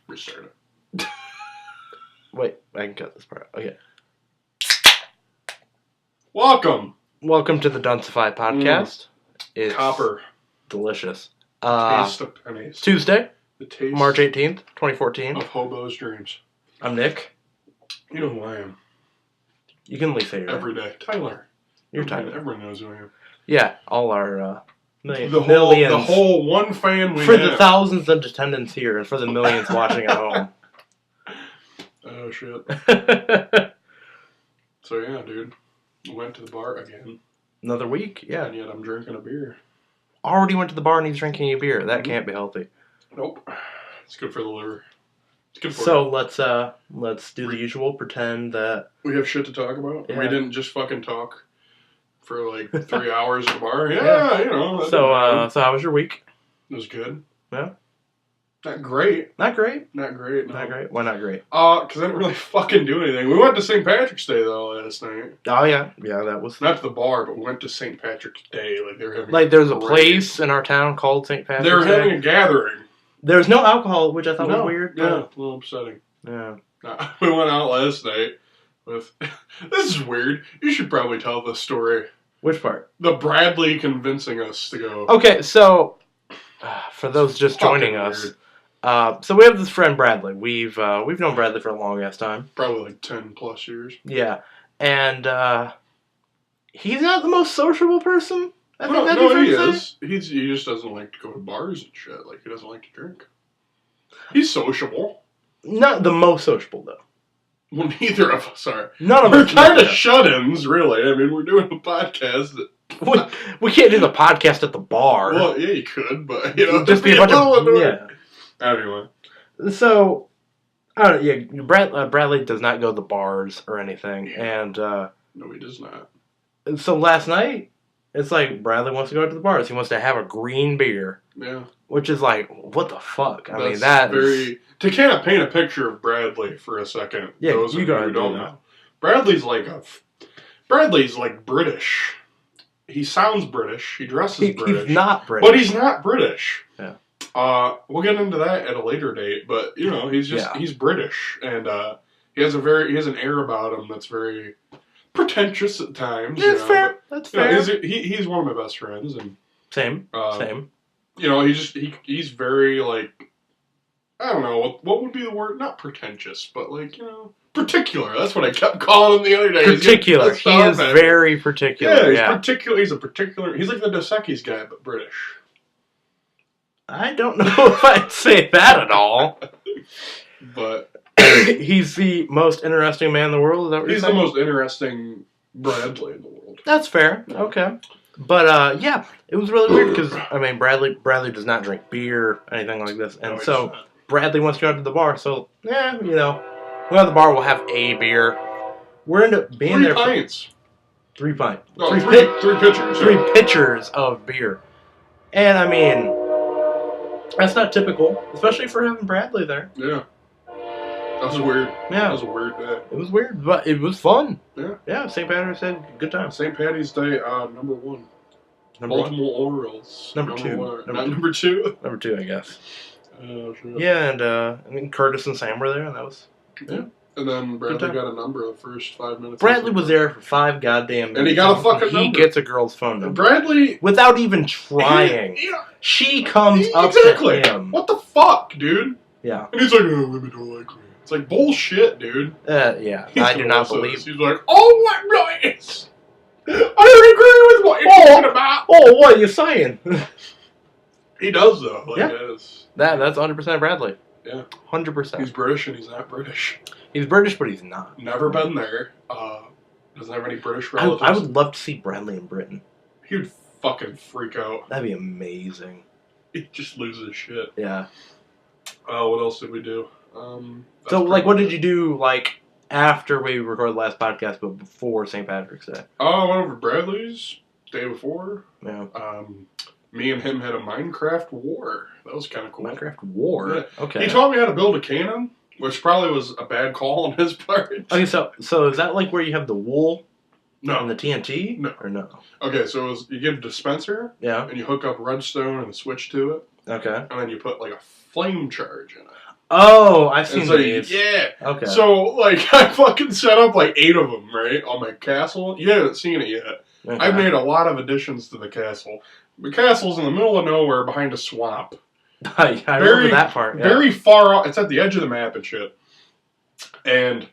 Restart it. Wait, I can cut this part out. Okay. Welcome to the Duncify podcast. It's Copper. delicious. Taste of pennies. Tuesday, The taste March 18th, 2014. of hobo's dreams. I'm Nick. You know who I am. You can at least say your Every day. Tyler. You're Tyler. Everyone knows who I am. Yeah, all our millions. The whole one fan we for have. the thousands of attendants here and for the millions watching at home. Oh, shit. So, yeah, dude. Went to the bar again. Another week, yeah. And yet I'm drinking a beer. Already went to the bar and he's drinking a beer. That can't be healthy. Nope. It's good for the liver. It's good for So let's do the usual. Pretend that we have shit to talk about. Yeah. We didn't just fucking talk for like 3 hours at the bar. Yeah, you know. So how was your week? It was good. Yeah. Not great. Not great. Not great. No. Not great. Why not great? Because I didn't really fucking do anything. We went to St. Patrick's Day though last night. Oh yeah, that was Not to the bar, but we went to St. Patrick's Day. Like they were having. Like there's a place in our town called St. Patrick's. They were having Day. a gathering. There's no alcohol, which I thought was weird. Yeah, a little upsetting. Yeah. We went out last night with. This is weird. You should probably tell the story. Which part? The Bradley convincing us to go. Okay, so for those just joining us, so we have this friend Bradley. We've known Bradley for a long ass time. Probably like 10 plus years. Yeah, and he's not the most sociable person. I think that'd no, be he fair to is. say. He just doesn't like to go to bars and shit. Like he doesn't like to drink. He's sociable. Not the most sociable though. Well, neither of us are. None of We're us. kind of shut-ins, really. I mean, we're doing a podcast that. We can't do the podcast at the bar. Well, yeah, you could, but you know, just be a bunch of yeah. Anyway, so I don't know. Yeah, Bradley does not go to the bars or anything, and no, he does not. so last night it's like Bradley wants to go to the bars. He wants to have a green beer. Yeah, which is like what the fuck. I mean, that's very to kind of paint a picture of Bradley for a second. Yeah, those you of you gotta who do don't that. know, Bradley's like British. He sounds British. He dresses British. He's not British. But he's not British. Yeah. We'll get into that at a later date, but you know, he's British and he has an air about him that's very pretentious at times. That's fair. That's fair. He's one of my best friends and same. You know, he's very like I don't know what would be the word, not pretentious, but like, you know, particular. That's what I kept calling him the other day. Particular. He is very particular. Yeah, particular. He's a particular. He's like the Dos Equis guy, but British. I don't know if I'd say that at all. But he's the most interesting man in the world. Is that what he's you're saying? the most interesting Bradley in the world. That's fair. Okay. But yeah, it was really weird because I mean Bradley does not drink beer, anything like this, and so Bradley wants to go out to the bar. So yeah, you know, we'll go to the bar. We'll have a beer. We're end up being there pints. for 3 pints. No, three pitchers. 3 pitchers of beer, and I mean that's not typical, especially for having Bradley there. Yeah, that was weird. Yeah, that was a weird day. It was weird, but it was fun. Yeah. St. Patrick's Day, good time. St. Patty's Day, number 1. Baltimore Orioles. Number 2. Number 2. Number 2, I guess. Oh, shit. Yeah, and I mean Curtis and Sam were there, and that was And then Bradley got a number the first 5 minutes. Bradley was there for 5 goddamn minutes. And he got a fucking number. He gets a girl's phone number. Bradley... Without even trying. Yeah. She comes up to him. What the fuck, dude? Yeah. And he's like, oh, women don't like me. It's like, bullshit, dude. Yeah. I do not believe... He's like, oh, what nice! I don't agree with what you're talking about! Oh, what are you saying? He does, though. Like, yeah. That's 100% Bradley. Yeah. 100%. He's British and he's not British. He's British, but he's not. Never been there. Doesn't have any British relatives. I would love to see Bradley in Britain. He would fucking freak out. That'd be amazing. He'd just lose his shit. Yeah. What else did we do? So, like, what did you do, like, after we recorded the last podcast, but before St. Patrick's Day? I went over to Bradley's day before. Yeah. Me and him had a Minecraft war. That was kind of cool. Minecraft war? Yeah. Okay. He taught me how to build a cannon, which probably was a bad call on his part. Okay, so is that like where you have the wool No. and the TNT? No. Or no? Okay, so you get a dispenser. Yeah. And you hook up redstone and a switch to it. Okay. And then you put like a flame charge in it. Oh, I've And seen so, these. yeah. Okay. So, like, I fucking set up like 8 of them, right, on my castle. You haven't seen it yet. Okay. I've made a lot of additions to the castle. The castle's in the middle of nowhere behind a swamp. I remember that part. Yeah. Very far out. It's at the edge of the map and shit. And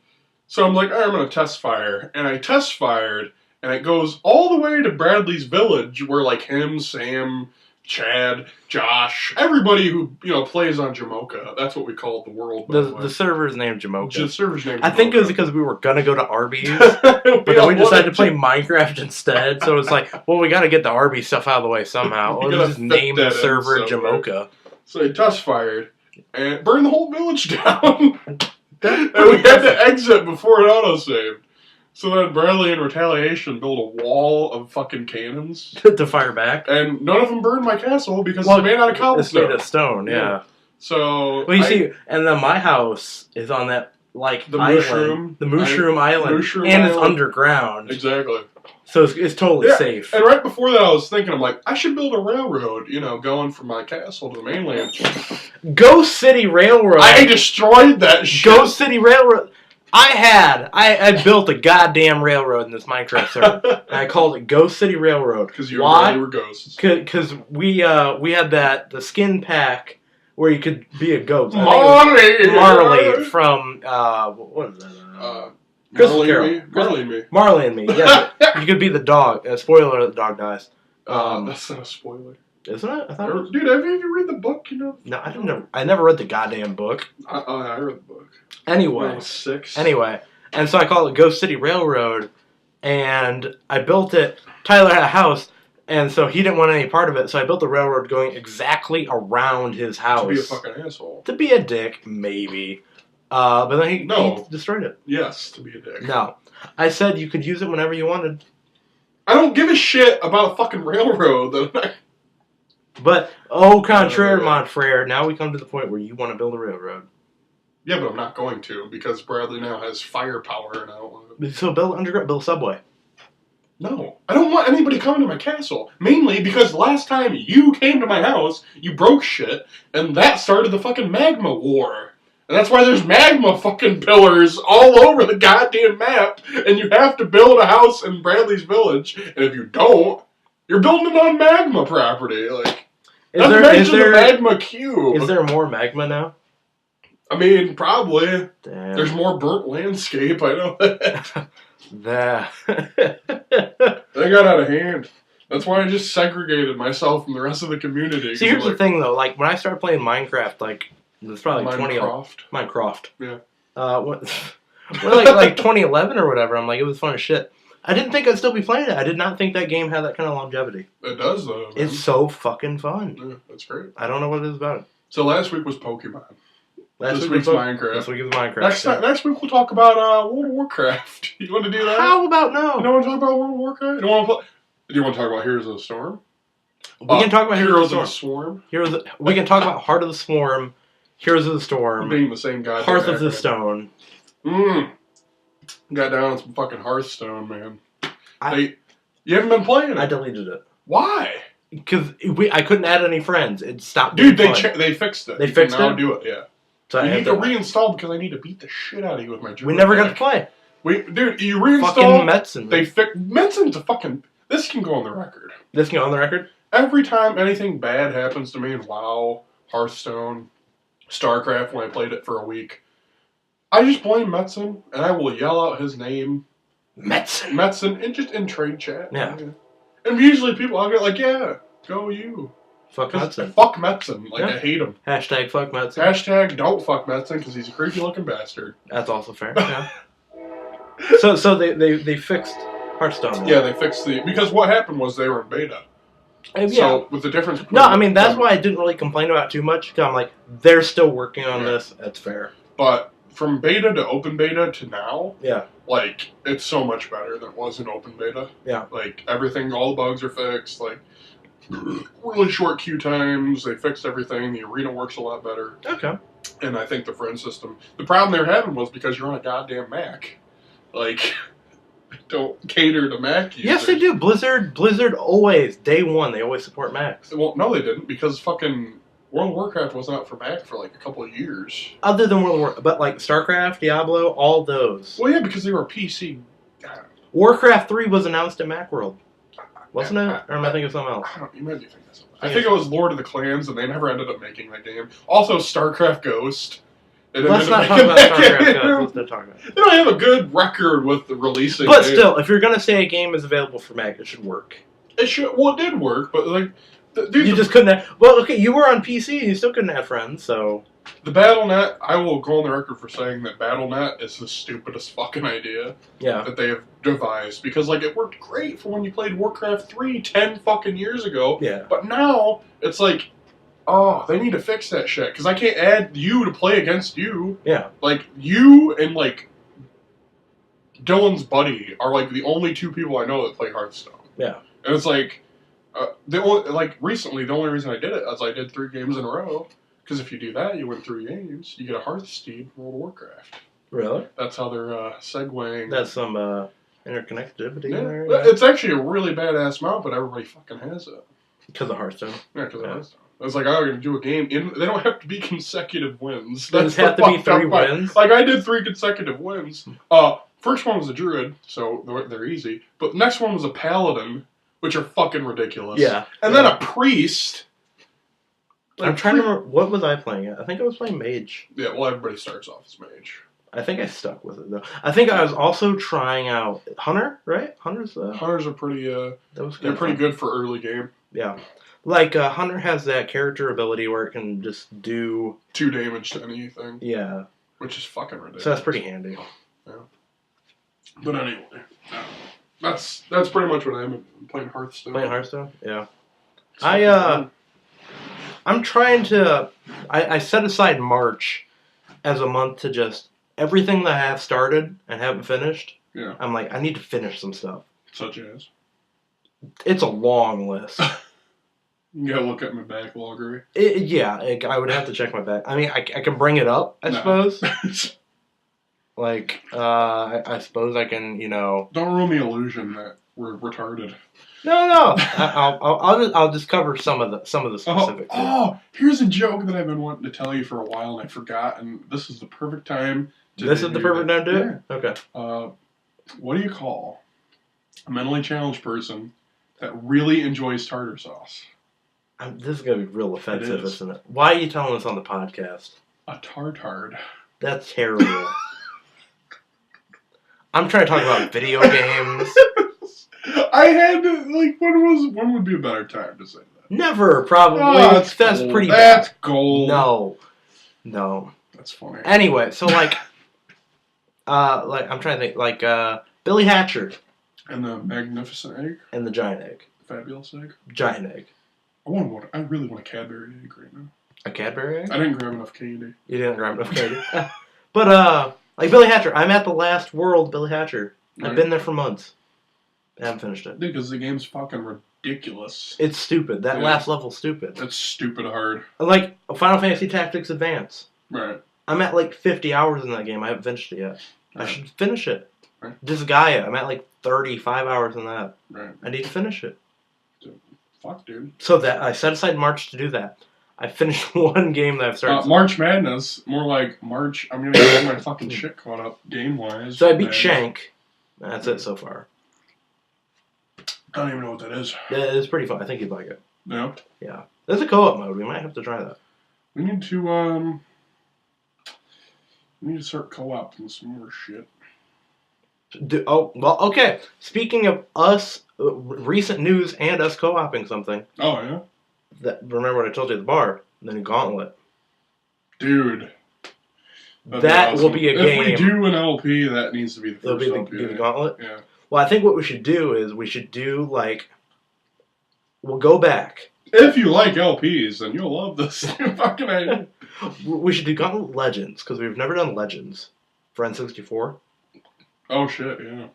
so I'm like, all right, I'm going to test fire. And I test fired, and it goes all the way to Bradley's village, where, like, him, Sam, Chad, Josh, everybody who, plays on Jamocha. That's what we call the world. The server's named Jamocha. The server's named Jamocha. I think it was because we were going to go to Arby's, but then we decided to play Minecraft instead. So it's like, well, we got to get the Arby's stuff out of the way somehow. Let's just name the server Jamocha. So he test fired and burned the whole village down. And we had to exit before it autosaved. So then Bradley, in retaliation, built a wall of fucking cannons to fire back. And none of them burned my castle because it's made out of cobblestone. It's made of stone, yeah. So, well, you see, and then my house is on that, like, the island. The Mushroom Island. Mushroom and Island. It's underground. Exactly. So it's totally safe. And right before that, I was thinking, I'm like, I should build a railroad, going from my castle to the mainland. Ghost City Railroad. I destroyed that shit. Ghost City Railroad. I built a goddamn railroad in this Minecraft server. And I called it Ghost City Railroad. Because you were ghosts. Because we had the skin pack where you could be a ghost. Marley from what is that? Marley and Me. Yes, you could be the dog. Spoiler: the dog dies. That's not a spoiler, isn't it? I thought dude, have you ever read the book? No, I never read the goddamn book. I read the book. Anyway, I was 6. Anyway, and so I call it Ghost City Railroad, and I built it. Tyler had a house, and so he didn't want any part of it. So I built the railroad going exactly around his house. To be a fucking asshole. To be a dick, maybe. But then he destroyed it. Yes, to be a dick. No. I said you could use it whenever you wanted. I don't give a shit about a fucking railroad. But, au contraire, mon frere, now we come to the point where you want to build a railroad. Yeah, but I'm not going to, because Bradley now has firepower and I don't want to. So build a subway. No. I don't want anybody coming to my castle. Mainly because last time you came to my house, you broke shit, and that started the fucking magma war. And that's why there's magma fucking pillars all over the goddamn map, and you have to build a house in Bradley's village, and if you don't, you're building it on magma property. Like, is there the magma cube. Is there more magma now? I mean, probably. Damn. There's more burnt landscape, I know that. They got out of hand. That's why I just segregated myself from the rest of the community. See, here's the thing, though. Like, when I started playing Minecraft, like, it's probably Minecraft. Yeah. Like 2011 or whatever. I'm like, it was fun as shit. I didn't think I'd still be playing it. I did not think that game had that kind of longevity. It does, though. Man. It's so fucking fun. Yeah, that's great. I don't know what it is about it. So last week was Pokemon. This week's Minecraft. This week is Minecraft. Next week we'll talk about World of Warcraft. You want to do that? How about no? You don't want to talk about World of Warcraft? Do you want to talk about Heroes of the Storm? We can talk about Heroes of the Swarm. We can talk about Heart of the Swarm, Heroes of the Storm, being the same guy. Hearth of the Stone. Got down on some fucking Hearthstone, man. You haven't been playing it. I deleted it. Why? Because I couldn't add any friends. It stopped. Dude, they fixed it. They fixed it. Now do it. Yeah. So you need to reinstall because I need to beat the shit out of you with my. We never got to play. Dude, you reinstall. Fucking Metzen. They fixed Metzen's a fucking. This can go on the record. This can go on the record. Every time anything bad happens to me in WoW, Hearthstone, StarCraft, when I played it for a week, I just blame Metzen and I will yell out his name. Metzen, and just in trade chat. Yeah. And usually people, I'll get like, yeah, go you. Fuck Metzen. Fuck Metzen. Like, I hate him. Hashtag fuck Metzen. Hashtag don't fuck Metzen because he's a creepy looking bastard. That's also fair. Yeah. So they fixed Hearthstone. Yeah, they fixed because what happened was they were in beta. So with the difference between... No, I mean, that's why I didn't really complain about it too much. Because I'm like, they're still working on this. That's fair. But from beta to open beta to now... Yeah. Like, it's so much better than it was in open beta. Yeah. Like, everything, all the bugs are fixed. Like, really short queue times. They fixed everything. The arena works a lot better. Okay. And I think the friend system... The problem they were having was because you're on a goddamn Mac. Like... don't cater to Mac users. Yes, they do. Blizzard always, day one, they always support Macs. Well, no, they didn't, because fucking World of Warcraft wasn't out for Mac for like a couple of years. Other than World of Warcraft, but like StarCraft, Diablo, all those. Well, yeah, because they were PC. Warcraft 3 was announced at Macworld. Wasn't it? Or am I thinking of something else? You might be thinking of something. I think it was Lord of the Clans, and they never ended up making that game. Also, StarCraft Ghost. Let's not talk about StarCraft Ghost. Let's not talk about it. They don't have a good record with the releasing. But still, if you're going to say a game is available for Mac, it should work. It should. Well, it did work, but like... You just couldn't have... Well, okay, you were on PC, and you still couldn't have friends, so... The BattleNet, I will go on the record for saying that BattleNet is the stupidest fucking idea that they have devised. Because, like, it worked great for when you played Warcraft 3 10 fucking years ago. Yeah. But now, it's like, oh, they need to fix that shit. Because I can't add you to play against you. Yeah. Like, you and, like, Dylan's buddy are, like, the only two people I know that play Hearthstone. Yeah. And it's like, recently, the only reason I did it is I did 3 games in a row. Because if you do that, you win 3 games, you get a Hearthstone World of Warcraft. Really? That's how they're segueing. That's some interconnectivity there. Yeah. It's actually a really badass mount, but everybody fucking has it. Because of Hearthstone. Yeah, because of Hearthstone. It's like, oh, you're going to do a game. They don't have to be consecutive wins. They just have to be 3 wins? Like, I did 3 consecutive wins. First one was a druid, so they're easy. But the next one was a paladin, which are fucking ridiculous. Yeah. And then a priest. I'm trying to remember, what was I playing at? I think I was playing Mage. Yeah, well, everybody starts off as Mage. I think I stuck with it, though. I think I was also trying out Hunter, right? Hunters are pretty, they're pretty good for early game. Yeah. Like, Hunter has that character ability where it can just do... 2 damage to anything. Yeah. Which is fucking ridiculous. So that's pretty handy. Yeah. But anyway, that's pretty much what I'm playing Hearthstone. Playing Hearthstone? Yeah. I'm trying to... I set aside March as a month to just... Everything that I have started and haven't finished, I'm like, I need to finish some stuff. Such as? It's a long list. You gotta look at my backlog, right? I would have to check my back. I mean, I can bring it up, I suppose. Like, I suppose I can, Don't ruin the illusion that we're retarded. No. I'll just cover some of the specifics. Oh, here's a joke that I've been wanting to tell you for a while and I forgot, and this is the perfect time to This is the perfect time to do it? Okay. What do you call a mentally challenged person that really enjoys tartar sauce? This is going to be real offensive, isn't it? Why are you telling us on the podcast? A tartard. That's terrible. I'm trying to talk about video games. I had to, like, when would be a better time to say that? Never, probably. That's pretty bad. That's gold. No. That's funny. Anyway, so, I'm trying to think, Billy Hatcher. And the Magnificent Egg? And the Giant Egg. Fabulous Egg? Giant Egg. I really want a Cadbury egg right now. A Cadbury egg? I didn't grab enough candy. You didn't grab enough candy? But, like Billy Hatcher, I'm at the last world, Billy Hatcher. Right. I've been there for months. I haven't finished it. Because the game's fucking ridiculous. It's stupid. That last level's stupid. It's stupid hard. Like, Final Fantasy Tactics Advance. Right. I'm at, 50 hours in that game. I haven't finished it yet. Right. I should finish it. Right. Disgaea, I'm at, 35 hours in that. Right. I need to finish it. Fuck, dude. So that I set aside March to do that. I finished one game that I've started. March Madness, more like March. I'm gonna get my fucking shit caught up game wise. So I beat Shank. That's it so far. I don't even know what that is. Yeah, it's pretty fun. I think you'd like it. No. Yeah. There's a co-op mode. We might have to try that. We need to start co-opting some more shit. Okay. Speaking of us, recent news and us co-oping something. Oh, yeah? Remember what I told you at the bar? The new Gauntlet. Dude. That will be a game. If we do an LP, that needs to be the first LP. Be the Gauntlet? Yeah. Well, I think what we should do is we'll go back. If you like LPs, then you'll love this fucking idea. We should do Gauntlet Legends, because we've never done Legends for N64. Oh, shit, yeah.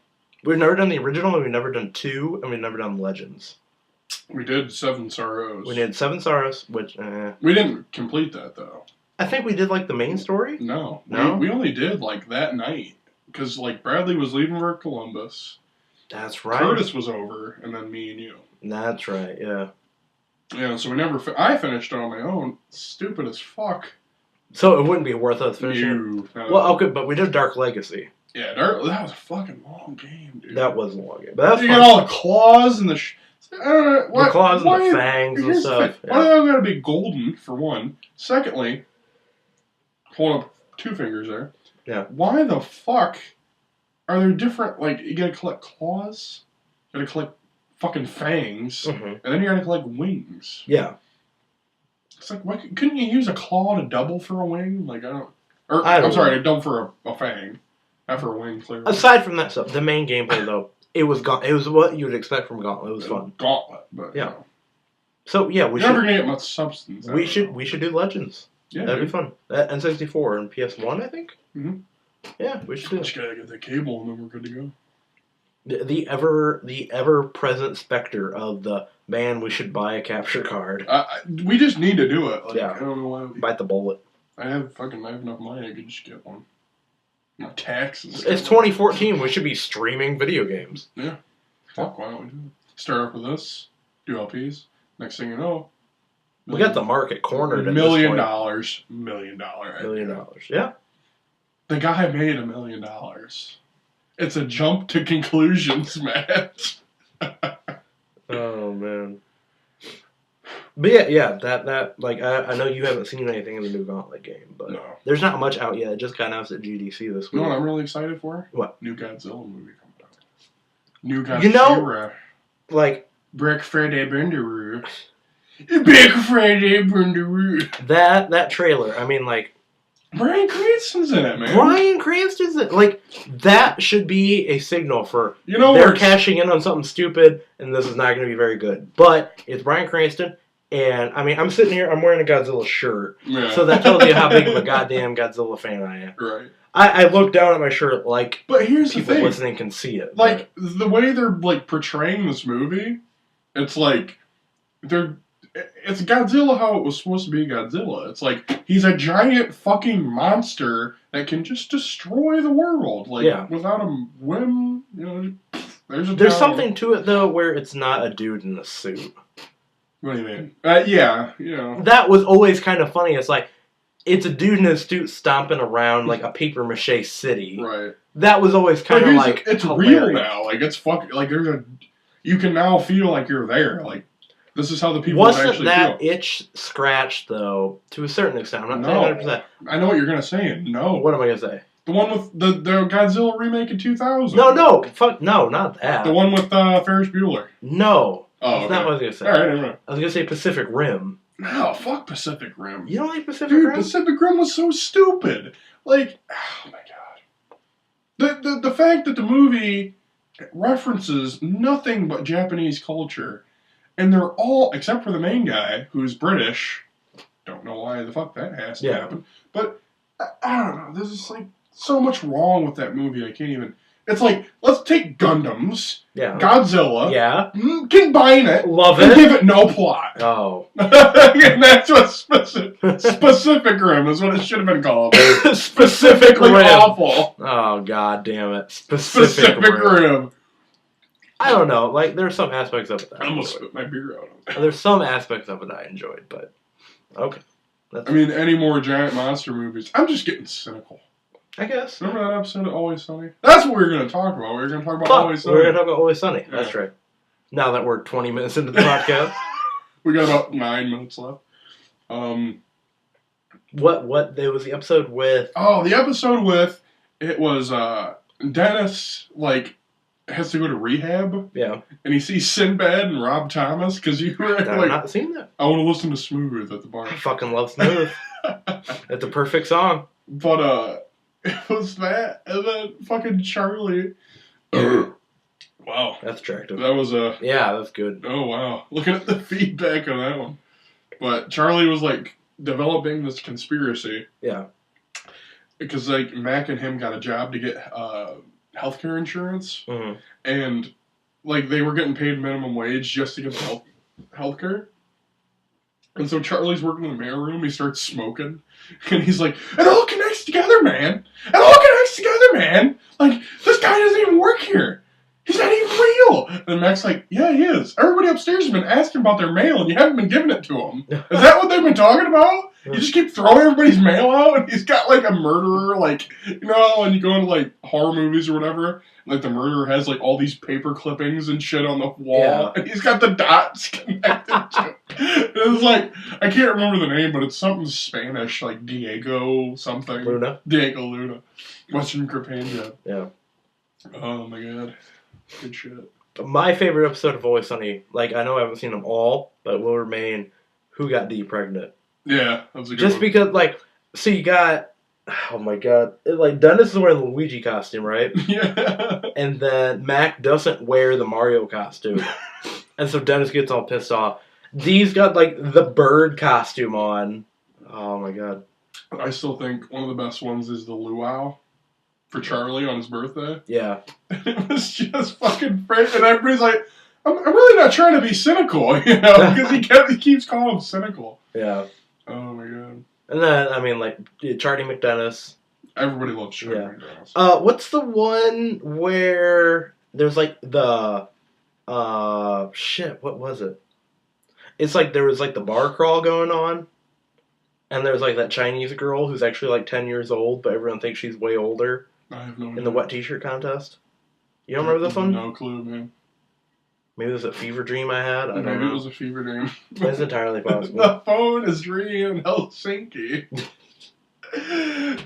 We've never done the original, and we've never done 2, and we've never done Legends. We did Seven Sorrows. We did Seven Sorrows, which... We didn't complete that, though. I think we did, the main story? No. No? We only did, that night. Because, Bradley was leaving for Columbus. That's right. Curtis was over, and then me and you. That's right, yeah. Yeah, so we never. I finished it on my own. Stupid as fuck. So it wouldn't be worth us finishing it? Well, okay, but we did Dark Legacy. Yeah, that was a fucking long game, dude. That was a long game. But that's you got all the claws and the... the claws and the fangs and stuff. Why do they gotta be golden, for one? Secondly, hold up 2 fingers there. Yeah. Why the fuck are there different, like, you gotta collect claws, you gotta collect fucking fangs, and then you gotta collect wings. Yeah. It's like, why couldn't you use a claw to double for a wing? Like, I'm sorry, to double for a fang. Not for a wing, clearly. Aside from that stuff, the main gameplay, though, it was what you would expect from Gauntlet. It was fun. Gauntlet, but, yeah. So, yeah, we should... You're never gonna get much substance. We should do Legends. Yeah. That'd be fun. N64 and PS1, I think? Mm-hmm. Yeah, we should do it. Just gotta get the cable and then we're good to go. The ever present specter of the man. We should buy a capture card. We just need to do it. Like, yeah, I don't know why. Bite the bullet. I have enough money. I could just get one. Not taxes. It's 2014. We should be streaming video games. Yeah. Fuck. Why don't we do it? Start off with this. Do LPs. Next thing you know, we got the market cornered. $1 million. $1 million. Yeah. The guy made $1 million. It's a jump to conclusions match. Oh man. But yeah, that like I know you haven't seen anything in the new Gauntlet game, but there's not much out yet. It just got announced at GDC this week. You know what I'm really excited for? What? New Godzilla movie coming out. New Godzilla. You know, like Brick Freddy Bundaroo. Big Freddy Bundaroo. That trailer. I mean, like. Bryan Cranston's in it, man. Bryan Cranston's in it. Like, that should be a signal for they're cashing in on something stupid, and this is not going to be very good. But it's Bryan Cranston, and, I mean, I'm sitting here, I'm wearing a Godzilla shirt, so that tells you how big of a goddamn Godzilla fan I am. Right. I look down at my shirt like but here's people the thing. Listening can see it. Like, the way they're, like, portraying this movie, it's like, it's Godzilla how it was supposed to be Godzilla. It's like, he's a giant fucking monster that can just destroy the world. Like, without a whim, you know, there's something to it, though, where it's not a dude in a suit. What do you mean? Yeah, you know. That was always kind of funny. It's like, it's a dude in a suit stomping around like a papier-mâché city. Right. That was always kind of like it's hilarious. real now. Like, it's fucking, like, you can now feel like you're there. Like, this is how the people Wasn't actually that feel. itch scratched, though, to a certain extent? I'm not saying 100%. I know what you're going to say. No. What am I going to say? The one with the Godzilla remake in 2000. No. Fuck, no, not that. The one with Ferris Bueller. No. Oh, that's not what I was going to say. All right, anyway. I was going to say Pacific Rim. No, fuck Pacific Rim. You don't like Pacific Rim? Dude, Pacific Rim was so stupid. Like, oh my god. The fact that the movie references nothing but Japanese culture, and they're all, except for the main guy, who's British. Don't know why the fuck that has to happen. But, I don't know. There's just, like, so much wrong with that movie. I can't even... It's like, let's take Gundams, Godzilla, combine it, and give it no plot. Oh. And that's what Specific Rim is what it should have been called. Specifically awful. Oh, god damn it. Specific Rim. I don't know. Like, there's some aspects of it that I almost spit my beer out. There's some aspects of it I enjoyed, but okay. I mean, any more giant monster movies? I'm just getting cynical. I guess. Remember that episode of Always Sunny? That's what we were going to talk about. We were going to talk about Always Sunny. We were going to talk about Always Sunny. Yeah. That's right. Now that we're 20 minutes into the podcast. We got about 9 minutes left. What? There was the episode with... Oh, the episode with... It was, Dennis, like, has to go to rehab. Yeah. And he sees Sinbad and Rob Thomas, because you were like... I've not seen that. I want to listen to Smooth at the bar. I fucking love Smooth. It's a perfect song. But, it was that, and then fucking Charlie. Wow. That's attractive. That was a... Yeah, that's good. Oh, wow. Looking at the feedback on that one. But Charlie was, like, developing this conspiracy. Yeah. Because, like, Mac and him got a job to get healthcare insurance. Mm-hmm. And, like, they were getting paid minimum wage just to get healthcare. And so Charlie's working in the mailroom. He starts smoking. And he's like, it all connects together, man. It all connects together, man. Like, this guy doesn't even work here. He's not even real. And Mac's like, yeah, he is. Everybody everybody upstairs has been asking about their mail, and you haven't been giving it to them. Is that what they've been talking about? You just keep throwing everybody's mail out, and he's got, like, a murderer, like, you know, when you go into, like, horror movies or whatever, like, the murderer has, like, all these paper clippings and shit on the wall, and he's got the dots connected to it. It's like, I can't remember the name, but it's something Spanish, like Diego something. Luna. Diego Luna. Western Carpania. Yeah. Oh, my God. Good shit. My favorite episode of Always Sunny, like, I know I haven't seen them all, but will remain Who Got Dee Pregnant. Yeah, that was a good Just one. because, like, so you got, oh my god, like, Dennis is wearing the Luigi costume, right? Yeah. And then Mac doesn't wear the Mario costume. And so Dennis gets all pissed off. Dee's got, like, the bird costume on. Oh my god. I still think one of the best ones is the luau for Charlie on his birthday. Yeah. It was just fucking great. And everybody's like, I'm really not trying to be cynical, you know, because he keeps calling him cynical. Yeah. Oh my god. And then, I mean, like, Charlie McDennis. Everybody loves Charlie McDonald's. What's the one where there's, like, the, shit, what was it? It's like there was, like, the bar crawl going on. And there's, like, that Chinese girl who's actually, like, 10 years old, but everyone thinks she's way older. I have no idea. In the wet t-shirt contest. You don't remember this one? No clue, man. Maybe it was a fever dream I had. I don't know. Maybe it was a fever dream. It's entirely possible. The phone is ringing in Helsinki.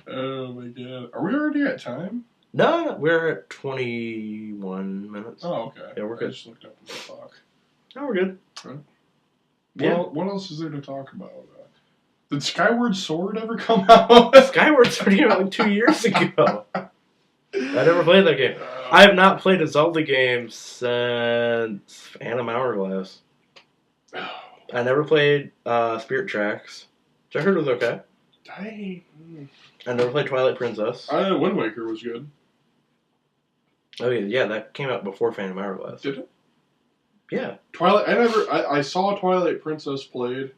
Oh my god. Are we already at time? No, we're at 21 minutes. Oh, okay. Yeah, we're good. I just looked up at the clock. No, we're good. Right. Yeah. Well, what else is there to talk about? Did Skyward Sword ever come out? Skyward Sword came out like 2 years ago. I never played that game. I have not played a Zelda game since Phantom Hourglass. I never played Spirit Tracks, which I heard was okay. Dang. I never played Twilight Princess. Wind Waker was good. Oh yeah, that came out before Phantom Hourglass. Did it? Yeah. Twilight. I saw Twilight Princess played.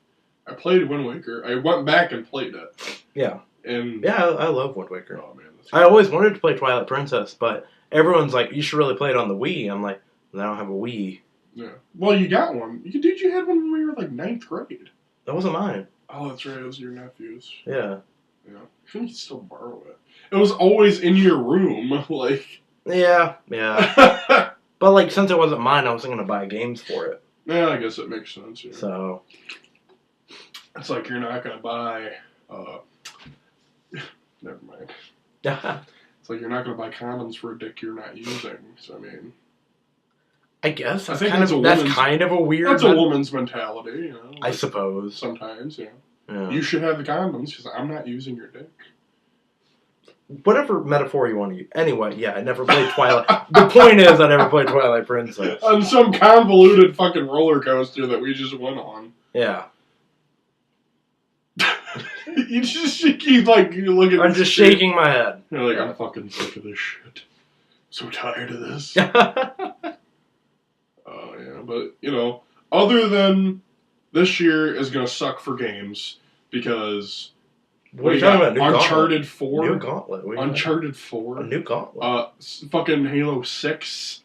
I played Wind Waker. I went back and played it. Yeah. And yeah, I love Wind Waker. Oh man, that's I always wanted to play Twilight Princess, but everyone's like, you should really play it on the Wii. I'm like, I don't have a Wii. Yeah. Well, you got one. Dude, you had one when we were like 9th grade. That wasn't mine. Oh, that's right. It was your nephew's. Yeah. Yeah. I think you can still borrow it. It was always in your room, like. Yeah. But like, since it wasn't mine, I wasn't gonna buy games for it. Yeah, I guess it makes sense. Yeah. So. It's like you're not gonna buy. Never mind. It's like you're not gonna buy condoms for a dick you're not using. So I mean. I guess I think that's kind of a weird. That's a woman's mentality, you know. I suppose. Sometimes, yeah. Yeah. You should have the condoms because I'm not using your dick. Whatever metaphor you want to use. Anyway, yeah, I never played Twilight. The point is, I never played Twilight Princess. On some convoluted fucking roller coaster that we just went on. Yeah. You keep like you look at. I'm just shaking my head. You're like, I'm fucking sick of this shit. So tired of this. Oh yeah, but you know, other than this year is gonna suck for games because what are you talking about? Uncharted 4. New Gauntlet. Uncharted 4. A new Gauntlet. Fucking Halo 6.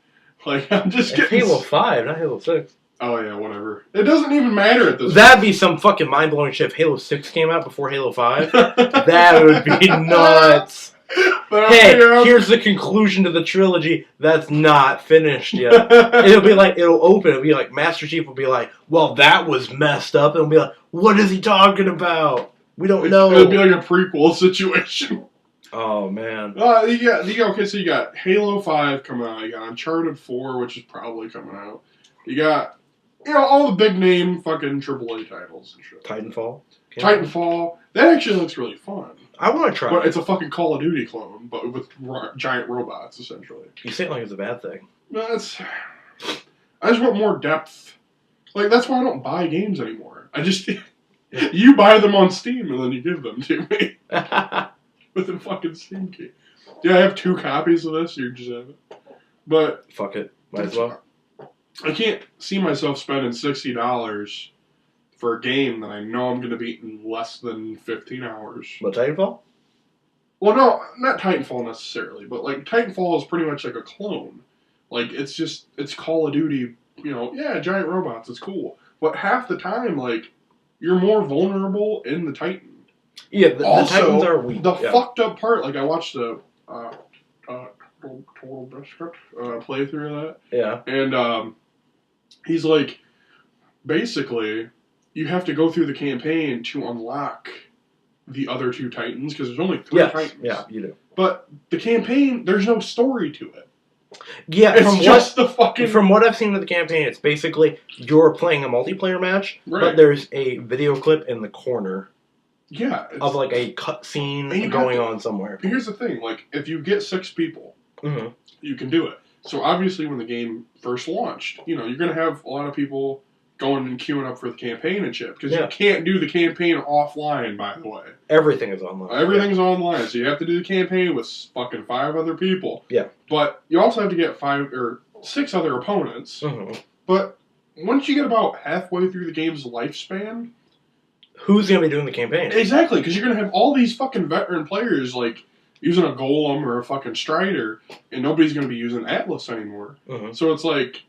Like I'm just getting Halo 5, not Halo 6. Oh yeah, whatever. It doesn't even matter at this That'd be some fucking mind-blowing shit if Halo 6 came out before Halo 5. That would be nuts. Hey, here's the conclusion to the trilogy that's not finished yet. It'll open, it'll be like, Master Chief will be like, well, that was messed up. And it'll be like, what is he talking about? We don't know. It'll be like a prequel situation. Oh, man. So you got Halo 5 coming out. You got Uncharted 4, which is probably coming out. You got, all the big name fucking AAA titles and shit. Titanfall. That actually looks really fun. I want to try it. It's a fucking Call of Duty clone, but with giant robots, essentially. You say it like it's a bad thing. I just want more depth. Like, that's why I don't buy games anymore. You buy them on Steam and then you give them to me. With a fucking Steam key. Yeah, I have 2 copies of this, you just have it. But... Fuck it. Might as well. I can't see myself spending $60 for a game that I know I'm going to beat in less than 15 hours. What, Titanfall? Well, no, not Titanfall necessarily, but like Titanfall is pretty much like a clone. Like it's Call of Duty giant robots. It's cool, but half the time, like, you're more vulnerable in the Titan. Yeah, the Titans are weak. The fucked up part, like I watched the Total Biscuit playthrough of that. Yeah. And he's like, basically, you have to go through the campaign to unlock the other 2 Titans, because there's only 3 Titans. Yeah, you do. But the campaign, there's no story to it. Yeah, it's from what I've seen of the campaign, it's basically you're playing a multiplayer match, right. but there's a video clip in the corner. Yeah, of like a cut scene going on somewhere. Here's the thing: like, if you get 6 people, you can do it. So obviously, when the game first launched, you're gonna have a lot of people going and queuing up for the campaign and shit, because you can't do the campaign offline. By the way, everything is online. Everything's online, so you have to do the campaign with fucking 5 other people. Yeah, but you also have to get 5 or 6 other opponents. But once you get about halfway through the game's lifespan, who's going to be doing the campaign? Exactly, because you're going to have all these fucking veteran players, like, using a Golem or a fucking Strider, and nobody's going to be using Atlas anymore. So it's like,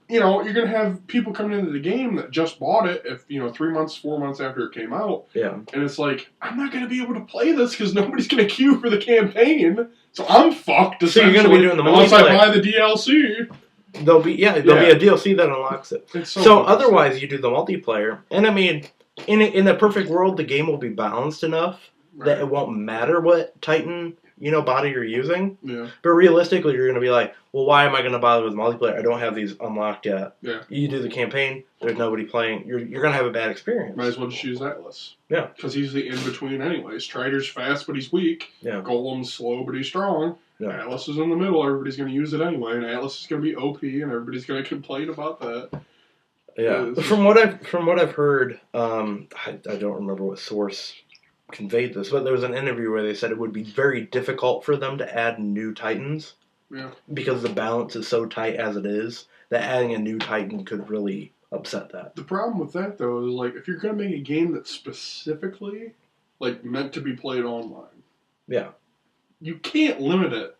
you're going to have people coming into the game that just bought it, 3 months, 4 months after it came out. Yeah. And it's like, I'm not going to be able to play this because nobody's going to queue for the campaign, so I'm fucked, so you're going to be doing the unless I buy the DLC. There'll be a DLC that unlocks it. So otherwise, you do the multiplayer, and I mean, in a perfect world, the game will be balanced enough that it won't matter what Titan, body you're using. Yeah. But realistically, you're going to be like, well, why am I going to bother with multiplayer? I don't have these unlocked yet. Yeah. You do the campaign, there's nobody playing. You're going to have a bad experience. Might as well just use Atlas. Yeah. Because he's the in-between anyway. Strider's fast, but he's weak. Yeah. Golem's slow, but he's strong. Yeah. Atlas is in the middle. Everybody's going to use it anyway, and Atlas is going to be OP, and everybody's going to complain about that. Yeah. From what I've heard, I don't remember what source conveyed this, but there was an interview where they said it would be very difficult for them to add new Titans. Yeah. Because the balance is so tight as it is, that adding a new Titan could really upset that. The problem with that, though, is, like, if you're going to make a game that's specifically, like, meant to be played online. Yeah. You can't limit it.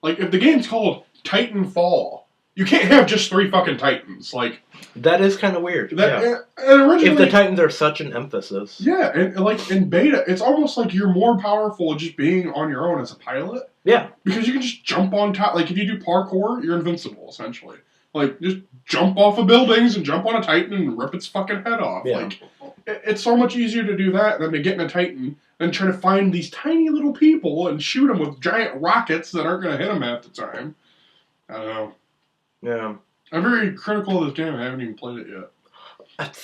Like, if the game's called Titanfall, you can't have just 3 fucking Titans. Like, that is kind of weird. And originally, if the Titans are such an emphasis. Yeah, and like in beta, it's almost like you're more powerful just being on your own as a pilot. Yeah. Because you can just jump on top. Like, if you do parkour, you're invincible, essentially. Like, just jump off of buildings and jump on a Titan and rip its fucking head off. Yeah. Like, it's so much easier to do that than to get in a Titan and try to find these tiny little people and shoot them with giant rockets that aren't going to hit them half the time. I don't know. Yeah. I'm very critical of this game. I haven't even played it yet.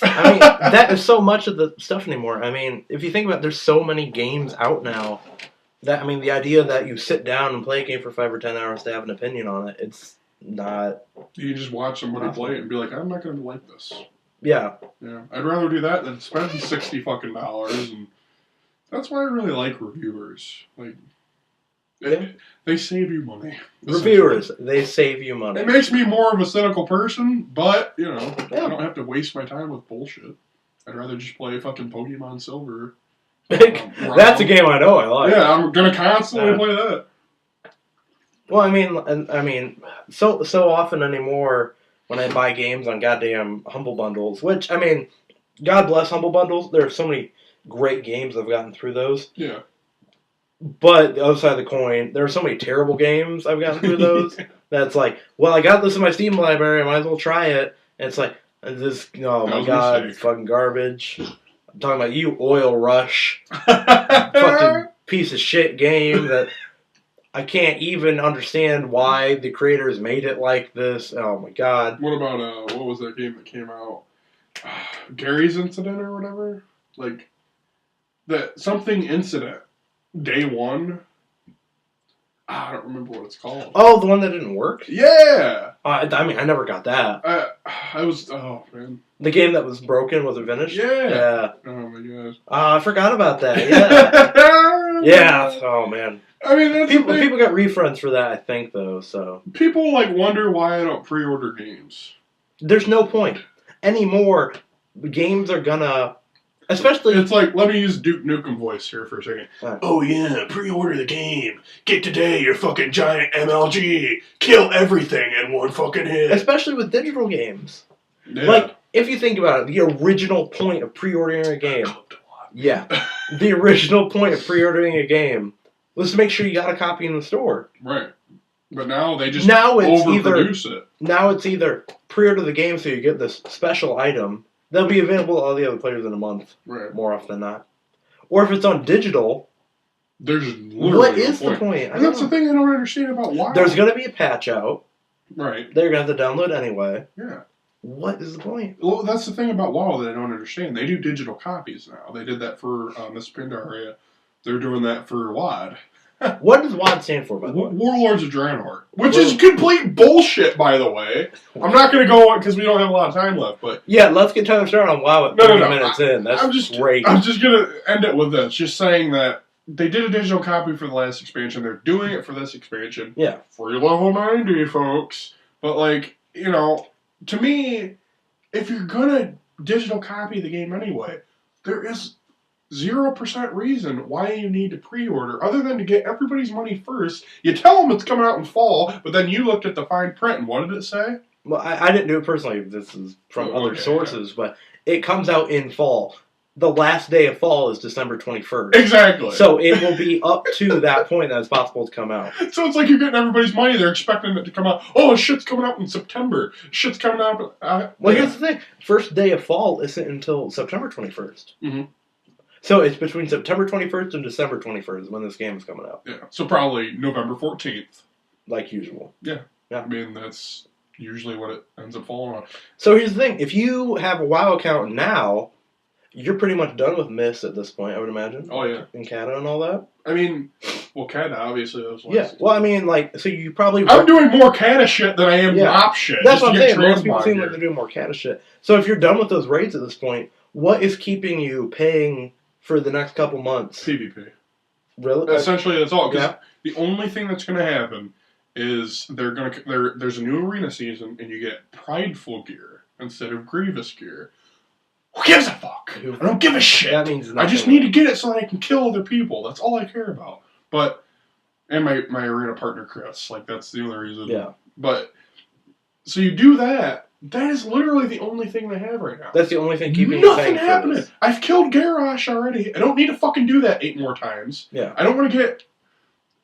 I mean, that is so much of the stuff anymore. I mean, if you think about it, there's so many games out now that, I mean, the idea that you sit down and play a game for 5 or 10 hours to have an opinion on it, it's not... You can just watch somebody play it and be like, I'm not going to like this. Yeah. Yeah. I'd rather do that than spend $60 fucking dollars, and that's why I really like reviewers. Like... They save you money. Reviewers, they save you money. It makes me more of a cynical person, but, I don't have to waste my time with bullshit. I'd rather just play fucking Pokemon Silver. That's a game I know I like. Yeah, I'm going to constantly play that. Well, I mean, so often anymore when I buy games on goddamn Humble Bundles, which, I mean, God bless Humble Bundles. There are so many great games I've gotten through those. Yeah. But the other side of the coin, there are so many terrible games I've gotten through those that's like, well, I got this in my Steam library, I might as well try it. And it's like, oh my god, it's fucking garbage. I'm talking about you, Oil Rush. Fucking piece of shit game that I can't even understand why the creators made it like this. Oh my god. What about, what was that game that came out? Gary's Incident or whatever? Like, that something incident. Day one. I don't remember what it's called. Oh, the one that didn't work? Yeah! I mean, I never got that. Oh, man. The game that was broken, was it finished? Yeah. Oh, my gosh. I forgot about that, yeah. Yeah, oh, man. I mean, that's people got refunds for that, I think, though, so. People, wonder why I don't pre-order games. There's no point. Anymore, games are gonna... Especially, It's like, let me use Duke Nukem voice here for a second. Right. Oh yeah, pre-order the game. Get today your fucking giant MLG. Kill everything in one fucking hit. especially with digital games. Yeah. Like, if you think about it, the original point of pre-ordering a game, the original point of pre-ordering a game was to make sure you got a copy in the store. Right. But now they just Now it's overproduce it. Now it's either pre-order the game so you get this special item. They'll be available to all the other players in a month, Right. more often than not. Or if it's on digital, there's literally what is no the point? And that's the thing I don't understand about WoW. There's going to be a patch out. Right. They're going to have to download anyway. Yeah. What is the point? Well, that's the thing about WoW that I don't understand. They do digital copies now. They did that for Miss Pandaria. They're doing that for WoD. What does WoD stand for, by the way? Warlords of Draenor. Which is complete bullshit, by the way. I'm not going to go on because we don't have a lot of time left, but... Yeah, let's get Tyler started on WoW at 30 minutes in. That's great. I'm just going to end it with this. Just saying that they did a digital copy for the last expansion. They're doing it for this expansion. Yeah. Free level 90, folks. But, like, you know, to me, if you're going to digital copy the game anyway, there is 0% reason why you need to pre-order, other than to get everybody's money first. You tell them it's coming out in fall, but then you looked at the fine print, and what did it say? Well, I didn't do it personally. This is from other sources, but it comes out in fall. The last day of fall is December 21st. Exactly. So it will be up to that point that it's possible to come out. So it's like you're getting everybody's money. They're expecting it to come out. Oh, shit's coming out in September. Shit's coming out. Well, here's the thing. First day of fall isn't until September 21st. Mm-hmm. So it's between September 21st and December 21st when this game is coming out. Yeah. So probably November 14th. Like usual. Yeah. Yeah. I mean, that's usually what it ends up falling on. So here's the thing. If you have a WoW account now, you're pretty much done with Miss at this point, I would imagine. Oh, yeah. And Kata and all that. I mean, well, Kata, obviously, those ones. Yeah. Well, I mean, like, so you probably... I'm doing more Kata shit than I am WoP shit. That's what I'm saying. Most people seem like they're doing more Kata shit. So if you're done with those raids at this point, what is keeping you paying for the next couple months? PvP. Really? Essentially, that's all. Yeah. The only thing that's going to happen is there's a new arena season, and you get prideful gear instead of grievous gear. Who gives a fuck? I don't give a shit. That means nothing. I just need to get it so that I can kill other people. That's all I care about. And my arena partner Chris, like that's the only reason. Yeah. But so you do that. That is literally the only thing they have right now. That's the only thing keeping you paying Nothing happening. for this. I've killed Garrosh already. I don't need to fucking do that 8 more times. Yeah. I don't want to get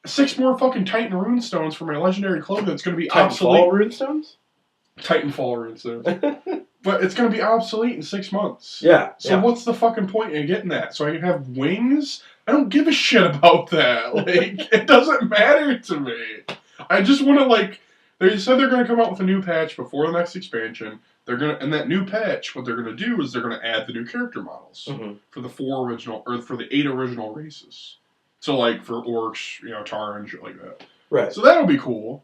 6 more fucking Titan runestones for my legendary cloak that's going to be obsolete. Titanfall runestones? Titanfall runestones. But it's going to be obsolete in 6 months. Yeah. So what's the fucking point in getting that? So I can have wings? I don't give a shit about that. Like, it doesn't matter to me. I just want to, like... They said they're going to come out with a new patch before the next expansion. And that new patch, what they're going to do is they're going to add the new character models for the 8 original races. So, like, for orcs, Tar and shit like that. Right. So that'll be cool.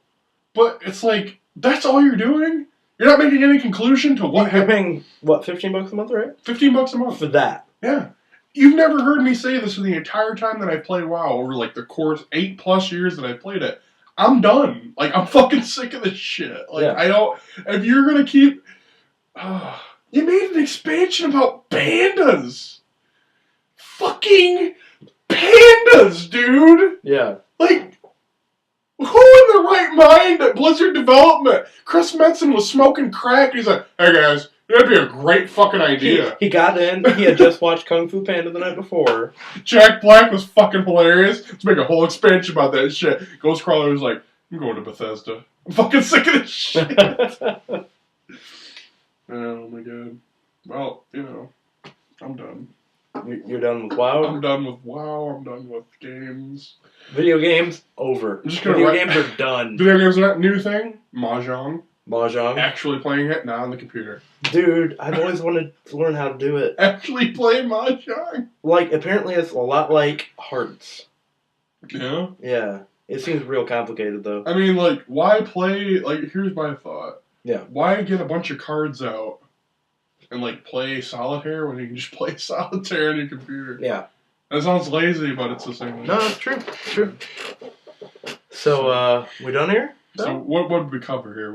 But it's like, that's all you're doing? You're not making any conclusion to what You're paying, what, $15 a month, right? $15 a month. For that. Yeah. You've never heard me say this in the entire time that I've played WoW, over, like, the course 8+ years that I've played it. I'm done. Like, I'm fucking sick of this shit. Like, I don't... If you're gonna keep... you made an expansion about pandas! Fucking pandas, dude! Yeah. Like, who in their right mind at Blizzard Development? Chris Metzen was smoking crack. He's like, hey guys, that'd be a great fucking idea. He got in. He had just watched Kung Fu Panda the night before. Jack Black was fucking hilarious. Let's make a whole expansion about that shit. Ghostcrawler was like, I'm going to Bethesda. I'm fucking sick of this shit. Oh my god. Well, I'm done. You're done with WoW? I'm done with WoW. I'm done with games. Video games, over. Video games are done. Video games are that new thing? Mahjong. Mahjong? Actually playing it, not on the computer. Dude, I've always wanted to learn how to do it. Actually play Mahjong? Like, apparently it's a lot like Hearts. Yeah? Yeah. It seems real complicated, though. I mean, like, why play... Like, here's my thought. Yeah. Why get a bunch of cards out and, like, play solitaire when you can just play solitaire on your computer? Yeah. That sounds lazy, but it's the same thing. No, it's true. It's true. So, we done here? So what did we cover here?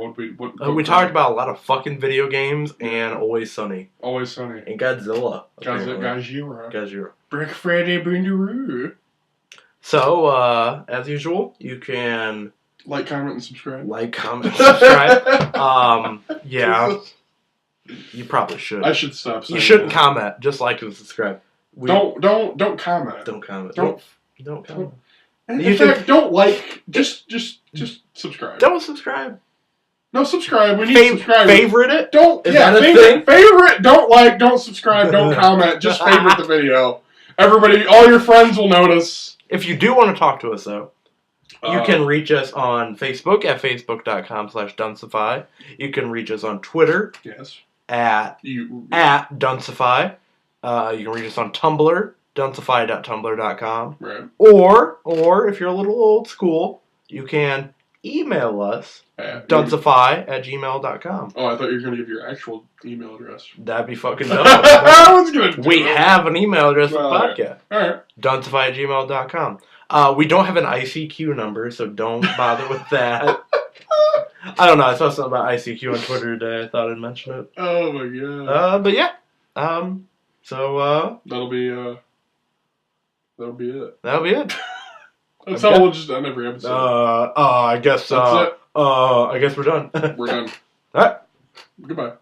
We talked about a lot of fucking video games and Always Sunny. Always Sunny. And Godzilla. Godzilla. Brick Freddy Boondaroo. So, as usual, you can... Like, comment, and subscribe. Yeah. You probably should. I should stop saying You shouldn't that. comment. Just like and subscribe. Don't comment. Don't comment. Don't comment. In fact, don't like. Just subscribe. Don't subscribe. No, subscribe. We need to subscribe. Favorite it. Don't. Is that a thing? Favorite. Don't like. Don't subscribe. Don't comment. Just favorite the video. Everybody, all your friends will notice. If you do want to talk to us, though, you can reach us on Facebook at facebook.com/duncify. You can reach us on Twitter. Yes. At duncify. You can reach us on Tumblr, duncify.tumblr.com. Right. Or if you're a little old school, you can email us at duncify@gmail.com. Oh, I thought you were going to give your actual email address. That'd be fucking dope. I was going to. We have an email address for the podcast. All right. duncify@gmail.com. We don't have an ICQ number, so don't bother with that. I don't know. I saw something about ICQ on Twitter today. I thought I'd mention it. Oh my god. But yeah. So that'll be it. That'll be it. That's how we'll just end every episode. I guess. That's it. I guess we're done. We're done. All right. Goodbye.